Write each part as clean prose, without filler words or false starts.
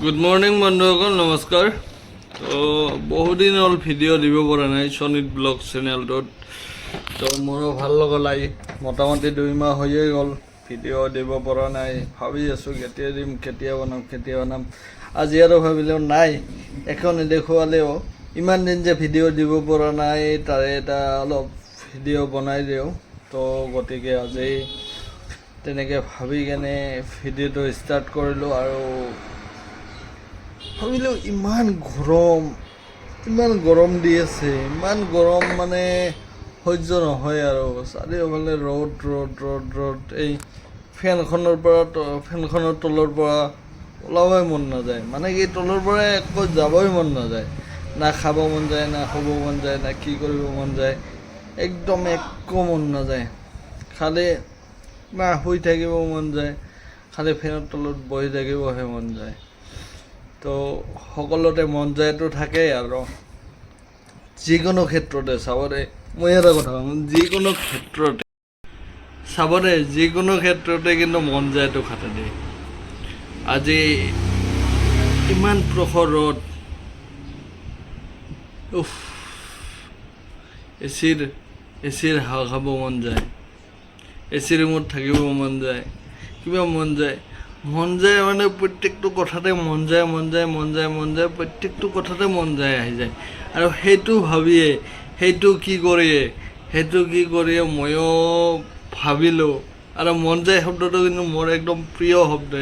Good morning বন্ধুসকল, নমস্কাৰ। তো বহুদিন হ'ল ভিডিঅ' দিব পৰা নাই সনিত ব্লগ চেনেলটোত। তো মোৰো ভাল লগা নাই, মোটামুটি 2 মাহ হৈয়ে গ'ল ভিডিঅ' দিব পৰা নাই। ভাবি আছোঁ কেতিয়া দিম, কেতিয়া বনাম। আজি আৰু ভাবিলেও নাই, একো নেদেখুৱালেও ইমান দিন যে ভিডিঅ' দিব পৰা নাই তাৰে এটা অলপ ভিডিঅ' বনাই দিওঁ। তো গতিকে আজি তেনেকৈ ভাবি কেনে ভিডিঅ'টো ষ্টাৰ্ট কৰিলোঁ আৰু ভাবিলোঁ ইমান গৰম দি আছে, ইমান গৰম মানে সহ্য নহয় আৰু। চাৰিওফালে ৰ'দ। এই ফেনখনৰ তলৰ পৰা ওলাবই মন নাযায়, মানে কি তলৰ পৰা একো যাবই মন নাযায়। না খাব মন যায়, না শুব মন যায়, না কি কৰিব মন যায়, একদম একো মন নাযায়। খালি না শুই থাকিব মন যায়, খালি ফেনৰ তলত বহি থাকিবহে মন যায়। তো সকলোতে মন যায়তো থাকেই আৰু যিকোনো ক্ষেত্ৰতে চাবৰে। মই এটা কথা ক'ম, যিকোনো ক্ষেত্ৰতে চাবৰে, যিকোনো ক্ষেত্ৰতে কিন্তু মন যায়তো খাতে দেই। আজি ইমান প্ৰখৰ ৰ'দ, এচিৰ হাৱা খাব মন যায়, এচি ৰুমত থাকিব মন যায়, কিবা মন যায় মানে প্ৰত্যেকটো কথাতে মন যায়, প্ৰত্যেকটো কথাতে মন যায় আহি যায়। আৰু সেইটো ভাবিয়ে সেইটো কি কৰিয়ে ময়ো ভাবিলোঁ। আৰু মন যায় শব্দটো কিন্তু মোৰ একদম প্ৰিয় শব্দ,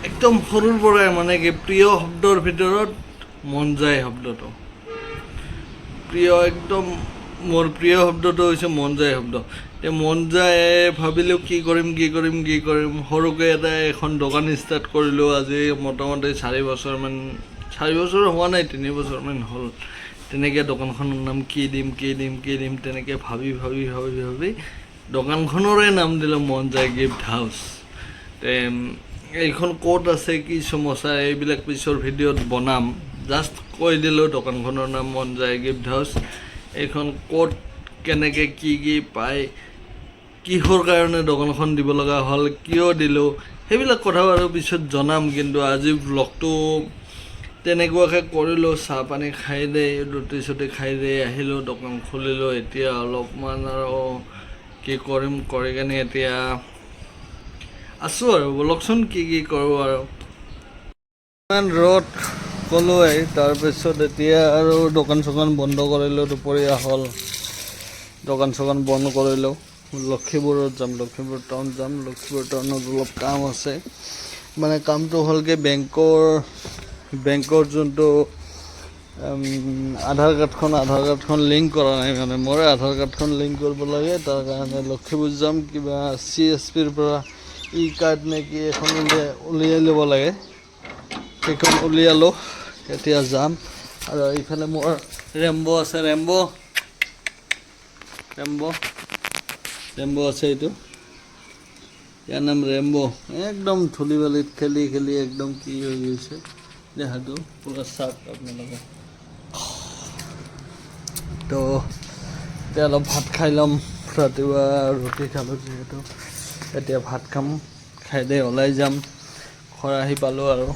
একদম সৰুৰ পৰাই, মানে কি প্ৰিয় শব্দৰ ভিতৰত মন যায় শব্দটো একদম মোৰ প্ৰিয় শব্দটো হৈছে মন যায় শব্দ। মন যায় ভাবিলোঁ কি কৰিম। সৰুকৈ এখন দোকান ষ্টাৰ্ট কৰিলোঁ। আজি মোটামুটি 4 বছৰমান, 4 বছৰ হোৱা নাই, 3 বছৰমান হ'ল। তেনেকৈ দোকানখনৰ নাম কি দিম তেনেকৈ ভাবি দোকানখনৰে নাম দিলোঁ মন যায় গিফ্ট হাউচ। এইখন ক'ত আছে, কি সমস্যা, এইবিলাক পিছৰ ভিডিঅ'ত বনাম। জাষ্ট কৈ দিলোঁ দোকানখনৰ নাম মন যায় গিফ্ট হাউচ। এইখন ক'ত, কেনেকৈ কি পায়, কিহৰ কাৰণে দোকানখন দিব লগা হ'ল, কিয় দিলোঁ, সেইবিলাক কথা আৰু পিছত জনাম। কিন্তু আজি ব্লগটো তেনেকুৱাকৈ কৰিলোঁ। চাহ পানী খাই দেই, ৰুটি চুটি খাই দেই আহিলোঁ, দোকান খুলিলোঁ। এতিয়া অলপমান আৰু কি কৰিম, কৰি কেনে এতিয়া আছোঁ আৰু বলকচোন কি কৰোঁ আৰু। ইমান ৰ'দ ক'লোৱেই, তাৰপিছত এতিয়া আৰু দোকান চোকান বন্ধ কৰিলোঁ। দুপৰীয়া হ'ল, দোকান চোকান বন্ধ কৰিলোঁ। লক্ষীপুৰত যাম, লক্ষীপুৰ টাউনত অলপ কাম আছে। মানে কামটো হ'ল কি, বেংকৰ যোনটো আধাৰ কাৰ্ডখন লিংক কৰা নাই, মানে মই আধাৰ কাৰ্ডখন লিংক কৰিব লাগে। তাৰ কাৰণে লক্ষীপুৰ যাম। কিবা CSPৰ পৰা কাৰ্ড নে কি এখন উলিয়াই ল'ব লাগে, সেইখন উলিয়ালোঁ। এতিয়া যাম। আৰু এইফালে মোৰ ৰেম্ব' আছে, ৰেম্ব' আছে। এইটো ইয়াৰ নাম ৰেম্ব'। একদম ধূলি বালিত খেলি একদম কি হৈ গৈছে দেহাটো, পূৰা চাপ আপোনালোকে। তো এতিয়া অলপ ভাত খাই ল'ম। ৰাতিপুৱা ৰুটি খালোঁ যিহেতু, এতিয়া ভাত খাম। খাই দে ওলাই যাম। ঘৰ আহি পালোঁ আৰু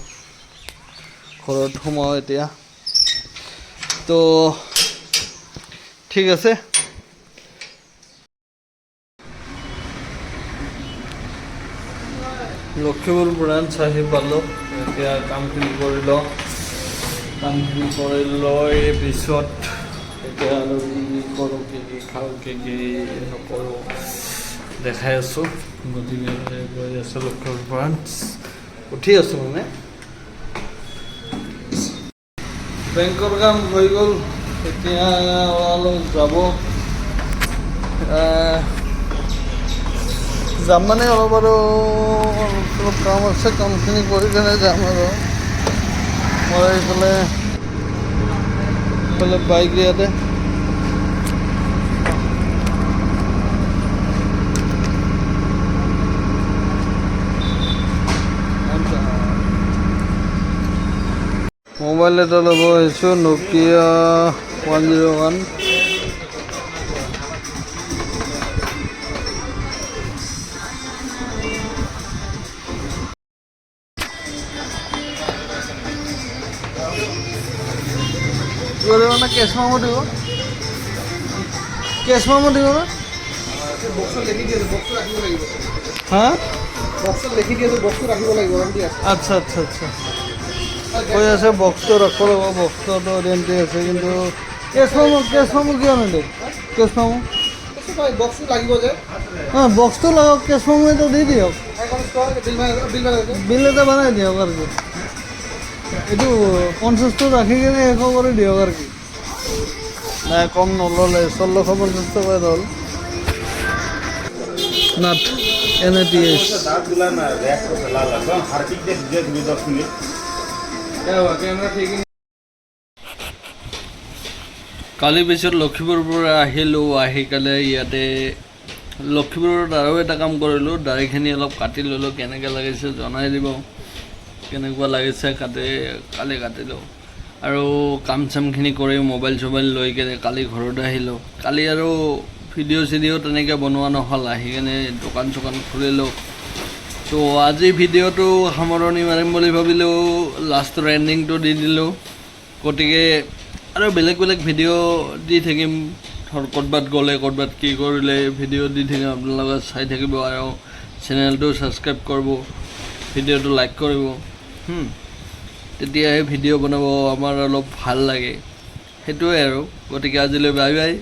ঘৰত সোমাওঁ এতিয়া। তো ঠিক আছে। লক্ষীপুৰ ব্ৰাঞ্চ আহি পালোঁ। এতিয়া কামখিনি কৰি লৈ পিছত এতিয়া আৰু কি কৰোঁ, কি খাওঁ, কি নকৰোঁ দেখাই আছোঁ। গতিকে গৈ আছোঁ লক্ষীপুৰ ব্ৰাঞ্চ, উঠি আছোঁ মানে। বেংকৰ কাম হৈ গ'ল, এতিয়া অলপ যাম মানে অলপ কাম আছে। কামখিনি কৰি কেনে যাম আৰু। মই এইফালে বাইক ইয়াতে মোবাইল এটা ল'ব আহিছোঁ, Nokia 101। কেছ মামো দিব কেছ মামো দিব না বক্সত লিখি দিয়ে বক্সত ৰাখিব লাগিব হা বক্সত লিখি দিয়ে বক্সত ৰাখিব লাগিব আচ্ছা আচ্ছা আচ্ছা কৈ আছে বক্সটো ৰাখিব লাগিব বক্সটো অৰিয়েণ্টি আছে কিন্তু কেছ মামো কিয় নিদিয়ে কেছ মামো বক্সটো লাগিব যে অঁ বক্সটো লগাওক কেছ মামো এইটো দি দিয়ক বিল এটা বনাই দিয়ক আৰু কি এইটো 50টো ৰাখি কিনে 100 কৰি দিয়ক আৰু কি নাই কম নল'লে 1650 টকা হ'ল নাট NATH কালি পিছত লখিমপুৰৰ পৰা আহিলোঁ আহি কালি ইয়াতে লখিমপুৰত আৰু এটা কাম কৰিলোঁ দাঢ়িখিনি অলপ কাটি ল'লোঁ কেনেকৈ লাগিছে জনাই দিব কেনেকুৱা লাগিছে কালি কাটিলোঁ আৰু কাম চামখিনি কৰি মোবাইল চোবাইল লৈ কেনে কালি ঘৰত আহিলোঁ কালি আৰু ভিডিঅ' চিডিঅ' তেনেকৈ বনোৱা নহ'ল আহি কেনে দোকান চোকান খুলিলোঁ তো আজি ভিডিঅ'টো সামৰণি মাৰিম বুলি ভাবিলোঁ লাষ্টৰ এণ্ডিংটো দি দিলোঁ গতিকে আৰু বেলেগ বেলেগ ভিডিঅ' দি থাকিম ধৰ ক'ৰবাত গ'লে ক'ৰবাত কি কৰিলে ভিডিঅ' দি থাকিম আপোনালোকে চাই থাকিব আৰু চেনেলটো ছাবস্ক্ৰাইব কৰিব ভিডিঅ'টো লাইক কৰিব তেতিয়াহে ভিডিঅ' বনাব আমাৰ অলপ ভাল লাগে সেইটোৱে আৰু গতিকে আজিলৈ বাই বাই